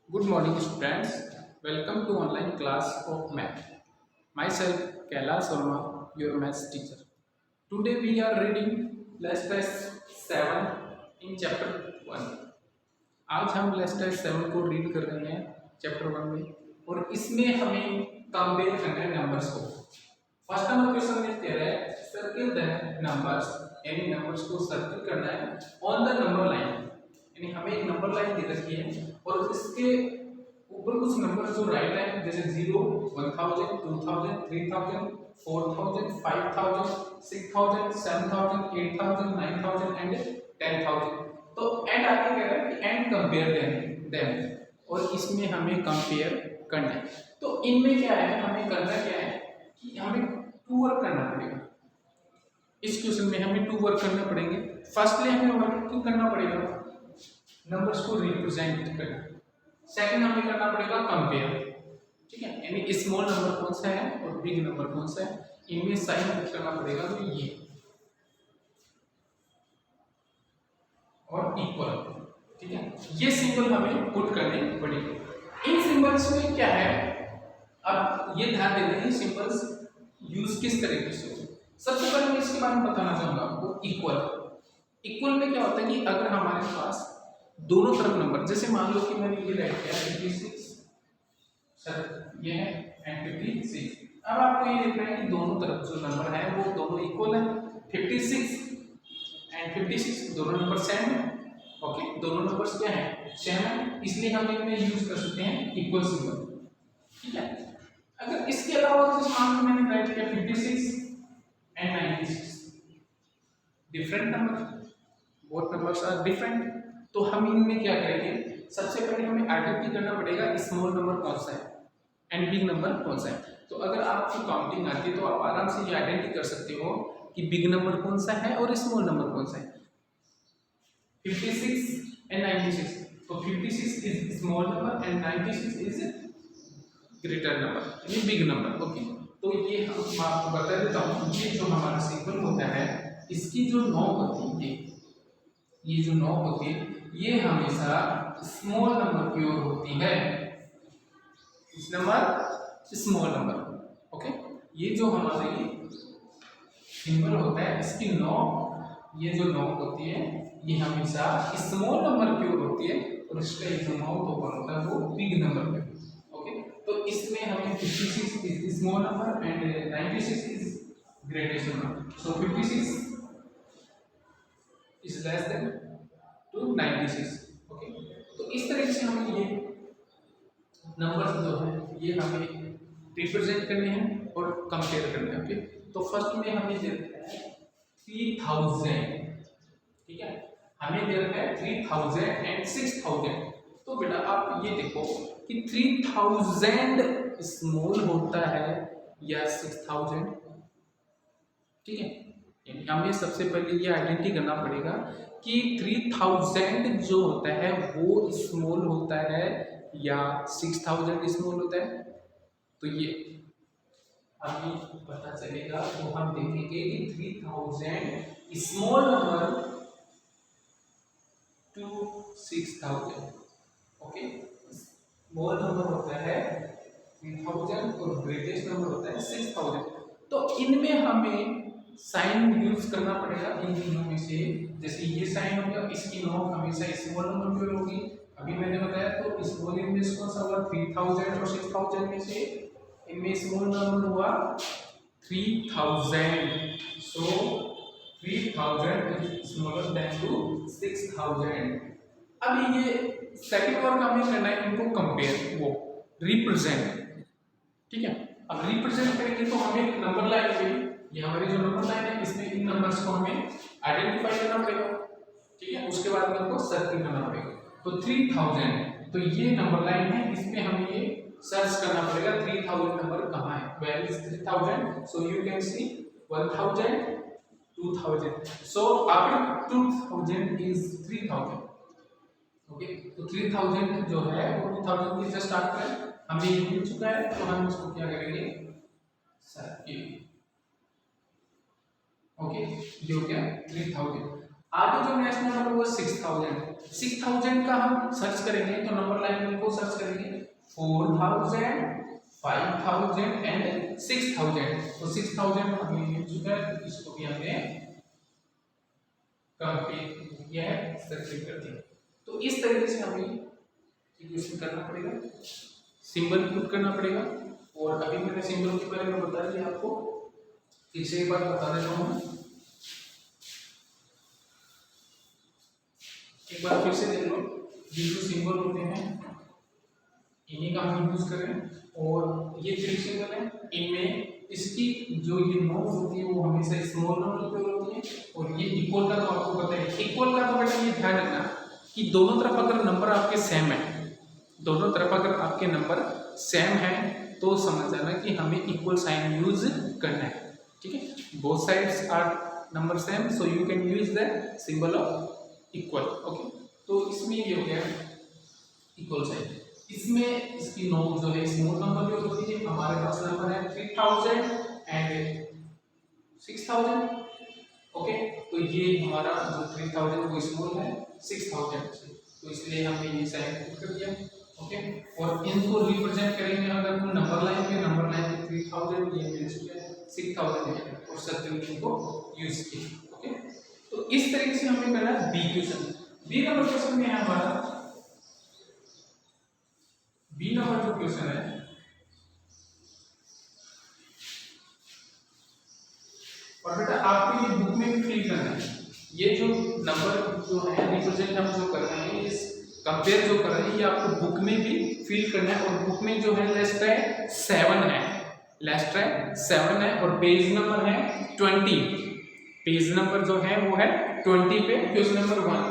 Good morning, students. Welcome to online class of math. Myself, Kailash Verma, your maths teacher. Today we are reading lesson test 7 in chapter 1. आज हम lesson test 7 को read कर रहे हैं chapter 1 में और इसमें हमें कंपेयर करना है नंबर्स को। फर्स्ट नंबर क्वेश्चन में कह रहा है सर्किल द नंबर्स, यानी नंबर्स को सर्किल करना है ऑन द नंबर लाइन, यानी हमें एक नंबर लाइन दे रखी है और इसके ऊपर कुछ नंबर जो राइट है जैसे 0, 1000, 2000, 3000, 4000, 5000, 6000, 7000, 8000, 9000 एंड 10000। तो एंड आगे कह रहा है कि एंड कंपेयर देम और इसमें हमें कंपेयर करना है। तो इनमें क्या है, हमें करना क्या है कि हमें टू वर्क करना पड़ेगा। इस क्वेश्चन में हमें टू वर्क करना पड़ेंगे। फर्स्टली हमें वर्क क्यों करना पड़ेगा, नंबर्स को रिप्रेजेंट करना। सेकंड हमें करना पड़ेगा कंपेयर, ठीक है, यानी स्मॉल नंबर कौन सा है और बिग नंबर कौन सा है, इनमें साइन पुट करना पड़ेगा। तो ये और इक्वल, ठीक है, ये सिंबल हमें पुट करने पड़ेंगे। इन सिंबल्स में क्या है, अब ये ध्यान देना है सिंबल्स यूज किस तरीके से हो। सबसे पहले मैं इसके बारे में बताना चाहूंगा आपको। इक्वल में क्या होता है कि अगर हमारे पास दोनों तरफ नंबर, जैसे मान लो कि मैंने ये राइट किया 56, सर ये है एंड 56। अब आपको ये देखना है कि दोनों तरफ जो नंबर है वो दोनों इक्वल है। 56 एंड 56 दोनों नंबर सेम है। ओके, दोनों नंबर्स क्या है, सेम है, इसलिए हम इनमें यूज कर सकते हैं इक्वल सिंबल, ठीक है। अगर इसके अलावा कुछ मान लो मैंने राइट किया 56 and 96, different number, both numbers are different. तो हम इनमें क्या करेंगे, सबसे पहले हमें आइडेंटिफाई करना पड़ेगा स्मॉल नंबर कौन सा है एंड बिग नंबर कौन सा है। तो अगर आपको काउंटिंग आती है तो आप आराम से ये आइडेंटिफाई कर सकते हो कि बिग नंबर कौन सा है और स्मॉल नंबर कौन सा है। 56 एंड 96, तो 56 is small number and 96 is greater number, यानी बिग नंबर। ओके, तो ये मैं आपको बता देता हूँ, ये जो हमारा सिंबल होता है इसकी जो नॉब होती है, ये जो नॉब होती है ये हमेशा स्मॉल नंबर की ओर होती है। इस नंबर स्मॉल नंबर। ओके, ये जो हमारी सिंबल होता है इसकी नॉब, ये जो नॉब होती है ये हमेशा स्मॉल नंबर की ओर होती है और इसका जो नॉब ओपन होता है वो बिग नंबर पे। ओके, तो इसमें हमें 56 is small number and 96 is greatest number. So 56 is less than to 96। Okay, तो इस तरीके से हमें ये नंबर्स जो है ये हमें रिप्रेजेंट करने हैं और कंपेयर करने हैं। ओके, तो फर्स्ट में हमें दे रखा है 3000, ठीक है, हमें दे रखा है 3000 एंड 6000। तो बेटा आप ये देखो कि 3000 स्मॉल होता है या 6000, ठीक है, यानी हमें सबसे पहले ये आइडेंटिफाई करना पड़ेगा कि 3000 जो होता है वो स्मॉल होता है या 6000 स्मॉल होता है। तो ये हमें पता चलेगा, तो हम देखेंगे कि 3000 small number two 6000। Okay, small number होता है 3000 और ग्रेटेस्ट नंबर होता है 6000। तो इनमें हमें साइन यूज करना पड़ेगा इन तीनों में से। जैसे ये साइन होगा, इसकी नॉब हमेशा स्मॉल नंबर पे होगी। अभी मैंने बताया तो स्मॉल इनमें कौन सा हुआ, 3000 और 6000 में से इनमें स्मॉल नंबर हुआ 3000। सो 3000 इज स्मॉलर देन टू 6000। अब ये सेकंड वर्क हमें करना है इनको कंपेयर, वो रिप्रेजेंट, ठीक है। अब रिप्रेजेंट करेंगे तो हमें नंबर लाइन पे, ये हमारी जो नंबर लाइन है इसमें इन नंबर्स को हमें आइडेंटिफाई करना पड़ेगा, ठीक है, उसके बाद में हमको सर्किल करना पड़ेगा। तो 3000, तो ये नंबर लाइन है, इसमें हमें ये सर्च करना पड़ेगा 3000 नंबर कहाँ है, where is 3000। So you can see 1000, 2000, so after 2000 is 3000। Okay, तो 3000 जो है वो 2000 के जस्ट आफ्टर हमें ये मिल चुका है, तो हम इसको क्या करेंगे, सर्किल। ओके, ये हो गया 3000। आगे जो नेक्स्ट नंबर वो 6000 का हम सर्च करेंगे, तो नंबर लाइन में को सर्च करेंगे 4000, 5000 एंड 6000। तो 6000 हमें मिल चुका है, इसको भी हमने कंप्लीट किया है, सर्किट कर दिया। तो इस तरीके से हमें इक्वेशन करना पड़ेगा, सिंबल पुट करना पड़ेगा। और अभी मैंने सिंबल के बारे में बता दिया आपको, फिर से एक बार बता देता हूँ, एक बार फिर से देख लो। ये जो सिंबल होते हैं इन्हीं का हम यूज करें, और ये थ्री सिंबल है, इनमें इसकी जो ये नोट होती है वो हमेशा स्मॉल नंबर पे होती है, और ये इक्वल का तो आपको पता है। इक्वल का तो बेटा ये ध्यान रखना कि दोनों तरफ अगर नंबर आपके सेम है, दोनों तरफ अगर आपके नंबर सेम है तो समझ जाना कि हमें इक्वल साइन यूज करना है, ठीक है। Both sides are number same, so you can use the symbol of equal, okay. तो इसमें ये हो गया इक्वल साइन। इसमें इसकी नोट जो है स्मॉल नंबर में होती है। हमारे पास नंबर है 3000 एंड 6000, ओके। तो ये हमारा जो 3000 वो स्मॉल है 6000 से, तो इसलिए हमने ये साइन पुट कर दिया, ओके। और इनको रिप्रेजेंट करेंगे अगर हम नंबर लाइन पे, नंबर लाइन पे 3000 ये मिल चुका है, 6000 है, और सर्किल को यूज किया, ओके। तो इस तरीके से हमें करना है B question. B number question में है हमारा, बी नंबर जो क्वेश्चन है और बेटा आपको ये बुक में भी फिल करना है। ये जो नंबर जो है रिप्रेजेंट हम जो कर रहे हैं, इस कंपेयर जो कर रहे हैं, ये आपको बुक में भी फिल करना है। और बुक में जो है लेस्ट है 7 है, लेस्ट है 7 है, और पेज नंबर है 20। पेज नंबर जो है वो है 20 पे question number 1।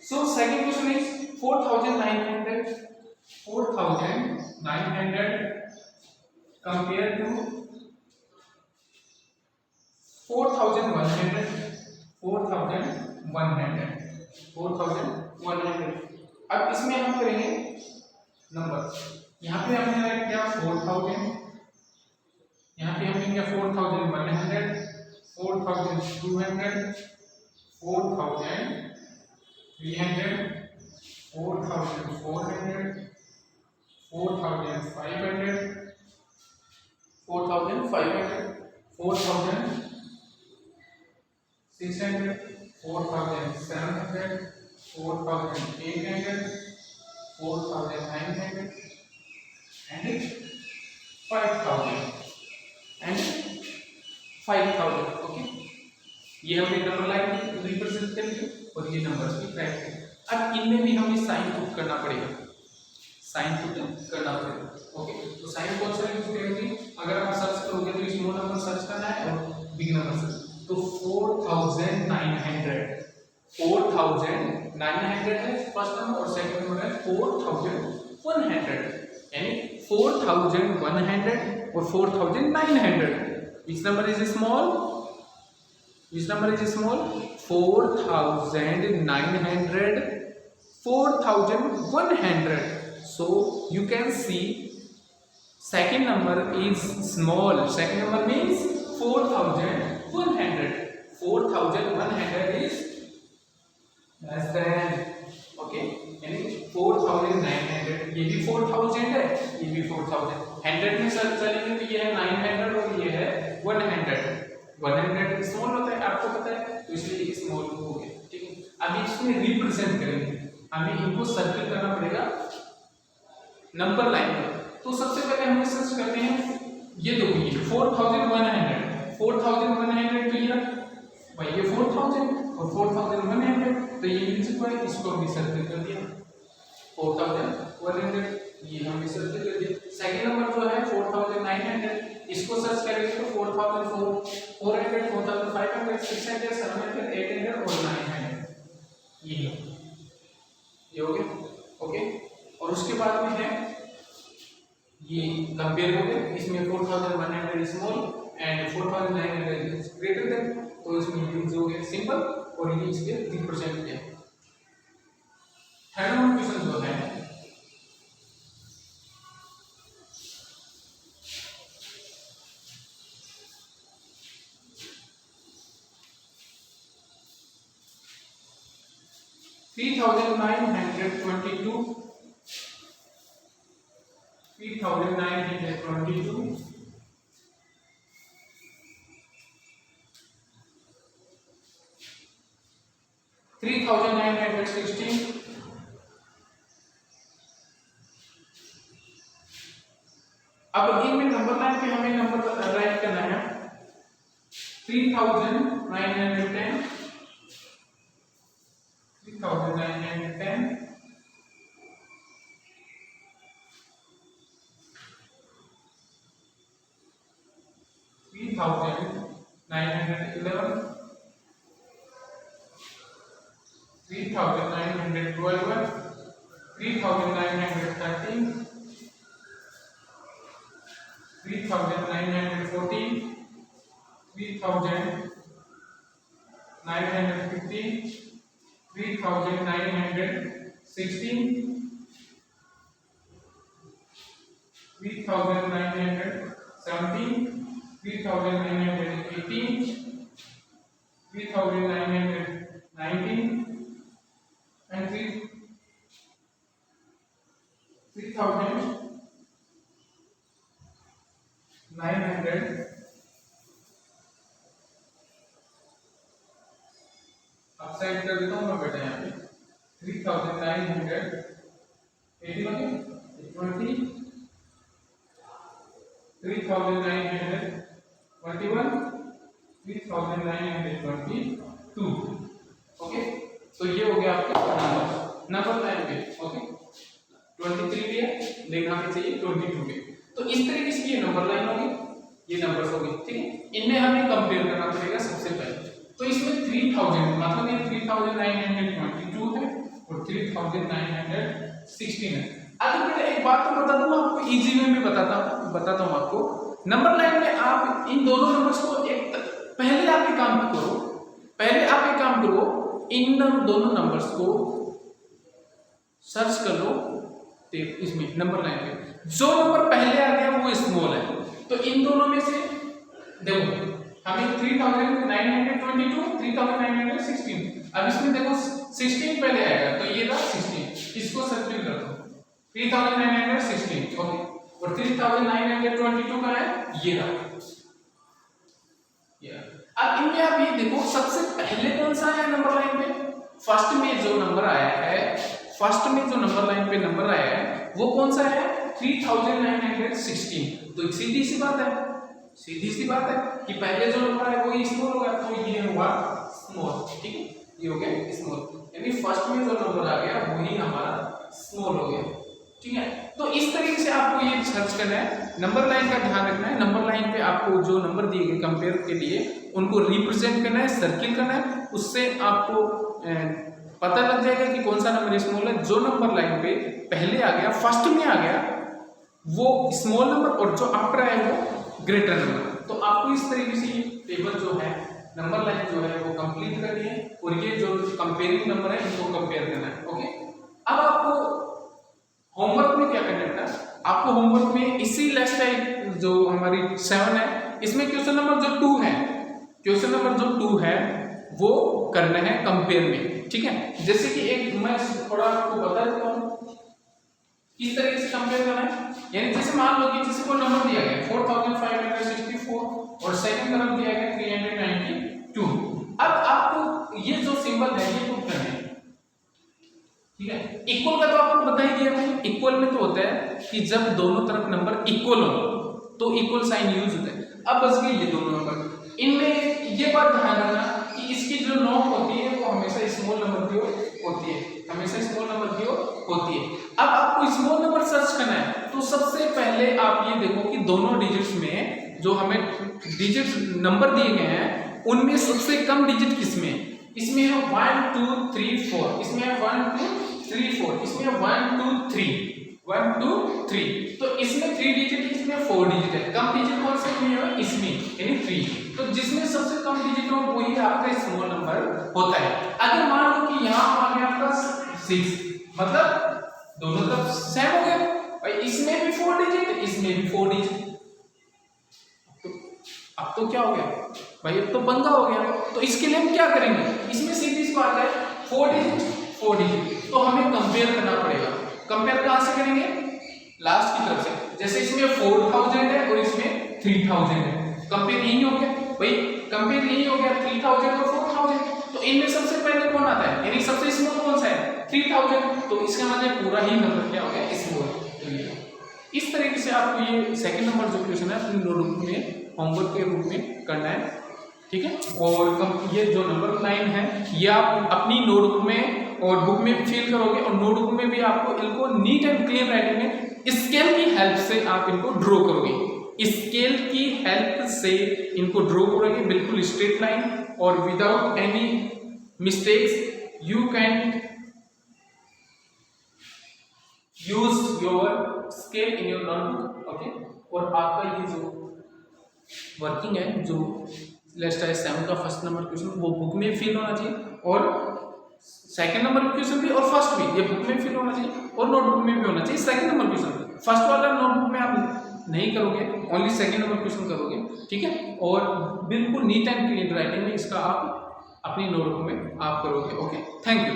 So second question is 4900 compare to 4100। अब इसमें हम करेंगे नंबर, यहाँ पे हमने राइट किया 4000, यहाँ पे हमने किया 4100, 4200, 4300, 4400, 4500, 4600, 4700, 4700, 4800, 4900 and 5000 and 5000, ओके। ये हमने नंबर लाइन रिप्रेजेंट कर लिया और ये नंबर्स भी ट्रैक करें। अब इनमें भी हमें साइन पुट करना पड़ेगा, साइन पुट करना पड़ेगा, ओके। तो साइन कौन सा यूज करेंगे, अगर आप सर्च करोगे तो स्मॉल नंबर सर्च करना है और बिग नंबर सर्च। तो 4900 है फर्स्ट नंबर, और सेकंड नंबर है 4100, यानी 4100 और 4900। which number is small, which number is small, 4900, 4100. So you can see second number is small, second number means 4100, 4100 is less than, okay, यानी 4900, ये भी 4000 है, ये भी 4000। 100 में सर्च चलेंगे तो ये है 900 और ये है 100। 100 स्मॉल होता है आपको पता है, तो इसलिए स्मॉल हो गया, ठीक है। अभी इसमें रिप्रेजेंट करेंगे, हमें इनको सर्कल करना पड़ेगा नंबर लाइन पर। तो सबसे पहले हम सर्च करते हैं, ये दो ये 4100, 4100 तो ये भाई ये 4000 और 4100, तो ये मिल चुका है, इसको भी सर्कल कर दिया 4100, ये हमने सर्कल कर दिया। सेकंड नंबर जो है 4900, इसको सर्च करेंगे तो 4400, 4500, 600, 700, 800 और 900, ये हो गया, ओके। और उसके बाद में है ये कंपेयर हो गया, इसमें 4100 स्मॉल एंड 4900 ग्रेटर देन, तो इसमें यूज हो गया सिंपल और ये इसके रिप्रेजेंट किया। थर्ड नंबर क्वेश्चन जो है 3922 3922, 3916, अब इनमें नंबर लाइन पे हमें नंबर राइट करना है 3910, 3910, 3911, 3912, 3913, 3914, 3915, 3916, 3917, 3918, 3919, and 3900. अब साइड कर देता हूँ मैं बेटा यहाँ पे 3980 हो गया 20, 3921, 3922. ओके, तो ये हो गया आपके नंबर लाइन पे. ओके, 23 भी है लेकिन हमें चाहिए 22 के. तो इस तरीके से ये नंबर लाइन होगी, ये नंबर्स होगी. ठीक है, इनमें हमें कंपेयर करना पड़ेगा सबसे पहले. तो इसमें 3000 मतलब ये 3922 है और 3916 है. अगर मैं एक बात तो बता दूं आपको, इजी वे में बताता हूं आपको. नंबर लाइन में आप इन दोनों नंबर्स को पहले आप एक काम करो, इन दोनों नंबर्स को सर्च कर लो. इसमें नंबर लाइन पे जो नंबर पहले आ गया वो स्मॉल है. तो इन दोनों में से देखो हमें 3922, 3916. अब इसमें देखो 16 पहले आएगा तो ये था 16, इसको सर्किल कर दो 3916. ओके, और 3922 का है ये रहा. अब इनमें आप ये देखो सबसे पहले कौन सा है नंबर लाइन पे. फर्स्ट में जो नंबर आया है वो कौन सा है 3916. तो सीधी सी बात है कि पहले जो नंबर है वो स्मॉल होगा, तो ये हुआ स्मॉल. ठीक है, ये हो गया स्मॉल, यानी फर्स्ट में जो नंबर आ गया वही हमारा स्मॉल हो गया. ठीक है, तो इस तरीके से आपको ये सर्च करना है. नंबर लाइन का ध्यान रखना है. नंबर लाइन पे आपको जो नंबर दिए गए कंपेयर के लिए उनको रिप्रेजेंट करना है, सर्किल करना है. उससे आपको पता लग जाएगा कि कौन सा नंबर स्मॉल है. जो नंबर लाइन पे पहले आ गया, फर्स्ट में आ गया, वो स्मॉल नंबर, और जो आफ्टर आया वो ग्रेटर नंबर. तो आपको इस तरीके से टेबल जो है नंबर लाइन जो है वो कंप्लीट करनी है और ये जो कंपेयरिंग नंबर है इनको कंपेयर करना है. ओके, अब आपको होमवर्क में क्या करना है, आपको होमवर्क में इसी लेक्चर टाइप जो हमारी 7 है इसमें क्वेश्चन नंबर जो 2 है वो करना है कंपेयर में. ठीक है, जैसे कि एक मैं थोड़ा आपको बता देता हूँ किस तरीके से कंपेयर करना है. यानी जैसे मान लो कि जैसे को नंबर दिया गया 4564 और सेकंड तरफ दिया गया 392. अब आपको ये जो सिंबल है ये पुट करना है. ठीक है, इक्वल का तो आपको बता ही दिया मैंने. इक्वल में तो होता है कि जब दोनों तरफ नंबर इक्वल हो तो इक्वल साइन यूज होता है. अब बस गए ये दोनों नंबर. इनमें ये बात ध्यान रखना कि इसकी जो नॉट होती है वो हमेशा स्मॉल नंबर की होती है. अब आपको स्मॉल नंबर सर्च करना है तो सबसे पहले आप ये देखो कि दोनों डिजिट्स में जो हमें डिजिट नंबर दिए गए हैं उनमें सबसे कम डिजिट किसमें, इसमें है 1 2 3 4, इसमें है 1 2 3 4, इसमें है 1 2 3, 1 2 3. तो इसमें 3 डिजिट, इसमें 4 डिजिट है. कम डिजिट कौन से में है, इसमें, यानी 3. तो जिसमें सबसे कम डिजिट हो वही आपका स्मॉल नंबर होता है. अगर मान लो कि यहाँ आ गया आपका 6, मतलब दोनों तरफ सेम हो गया भाई. इसमें भी 4 डिजिट, इसमें भी 4 डिजिट. अब तो क्या हो गया भाई, अब तो पंगा हो गया. तो इसके लिए हम क्या करेंगे, इसमें सीधी सी बात है 4 डिजिट. तो हमें कंपेयर करना पड़ेगा. कंपेयर कहां से करेंगे, लास्ट की तरफ से. जैसे इसमें 4000 है और इसमें 3000 है, कंपेयर यही हो गया भाई, कंपेयर यही हो गया 3000 और 4000। तो इनमें सबसे पहले कौन आता है, यानी सबसे स्मॉल कौन सा है 3000, तो इसका मतलब पूरा ही नंबर क्या हो गया स्मॉल। इस तरीके से आपको ये सेकंड नंबर जो क्वेश्चन है अपनी नोटबुक में होमवर्क के रूप में करना है, ठीक है। और ये जो नंबर 9 है ये आप अपनी नोटबुक में और बुक में फिल करोगे, और नोटबुक में भी आपको इनको नीट एंड क्लियर राइटिंग में स्केल की हेल्प से आप इनको ड्रॉ करोगे, स्केल की हेल्प से इनको ड्रॉ करोगे, बिल्कुल स्ट्रेट लाइन और without any mistakes you can use your scale in your notebook, okay. और आपका ये जो वर्किंग है, जो लेट्स टाइप 7 का फर्स्ट नंबर क्वेश्चन वो बुक में फिल होना चाहिए, और सेकंड नंबर क्वेश्चन भी और फर्स्ट भी ये बुक में फिल होना चाहिए और नोटबुक में भी होना चाहिए। सेकंड नंबर क्वेश्चन फर्स्ट वाला नोटबुक में आप नहीं करोगे, ओनली सेकंड नंबर क्वेश्चन करोगे, ठीक है। और बिल्कुल नीट एंड क्लीन राइटिंग में इसका आप अपनी नोटबुक में आप करोगे, ओके। Thank you.